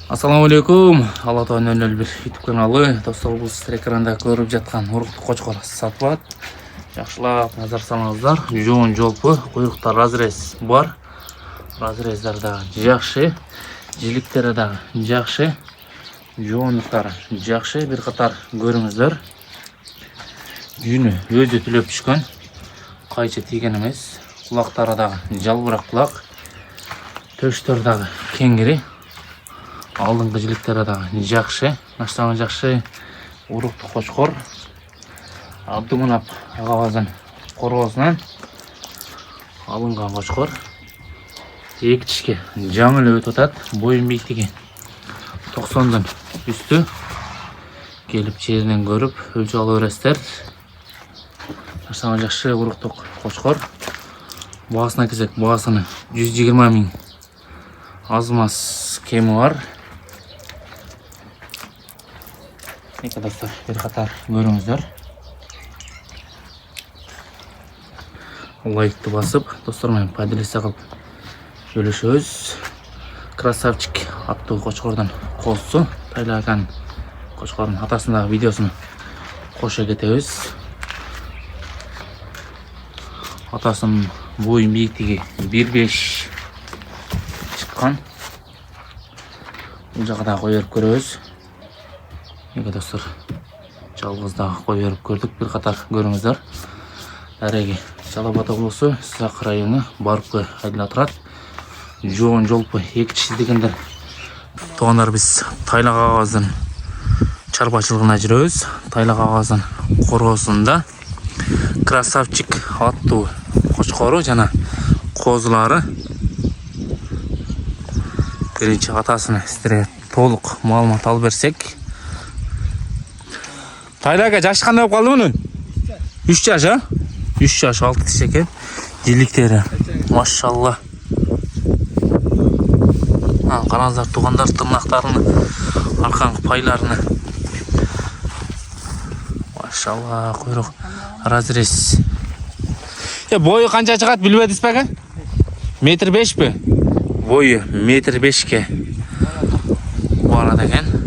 Assalamu alaikum. Ала Тоо 001 YouTube каналы. Достор, бул сиздер экранда көрүп жаткан уруктук кочкор сатылат. Жакшылап назар салыңыздар. Жоон жолпу, куйруктар разрез бар. Разрездер да жакшы, жиликтери да жакшы, жоондуктары жакшы. Бир катар көрүңүздөр. Жүнү өзү түлөп түшкөн. Кайчы тийген эмес. Кулактары да жалбырак кулак. Төштөр дагы кеңири. Алдыңғы жиликтери да жакшы, наштагы жакшы, уруктук кочкор. Абдымынап агабаздын коргоосунан алынган кочкор. Эки тишке жаңы өтүп атат. Боюн бийиктиги 90дон үстү. Келип жеринен көрүп өлчү ала бересиздер. Наштагы жакшы уруктук кочкор. Баасына келсек, баасыны 120 миң аз-маз кеми бар. Эки достор, бир катар көрүңүздөр. Лайкты басып, достор менен поделиться кылып бөлүшөбүз. Красавчик аттуу кочкордун коосу, Тайлаган кочкордун атасындагы видеосун кошо кетебиз. Атасынын боюн бийиктиги 1.5 чыккан. Бул жакка да кой берип көрөбүз. Эки достор, жалгыз да кой берип көрдүк. Бир катар көрүңүздөр. Дареги Жалал-Абад облусу, Сызак району, Барпы айылында турат. Жоон жолпу эки тиши дегендер. Туугандар, биз Тайлак агабыздын чарбачылыгына жүрөбүз. Тайлак агабыздын коргоосунда красавчик аттуу кочкору жана козулары. Биринчи атасыны сиздерге толук маалымат алып берсек. Тайлага жашы кандай болуп калды мунун? 3 жаш, а? 3 жаш 6 тиш экен. Жиликтери машалла. Караңыздар туугандар, тырнактарын, аркаңкы пайларыны. Машалла, куйрук разрез. Бою канча чыгат билбедиңизби ака? 1.5 бе? Бою 1.5ке барат экен.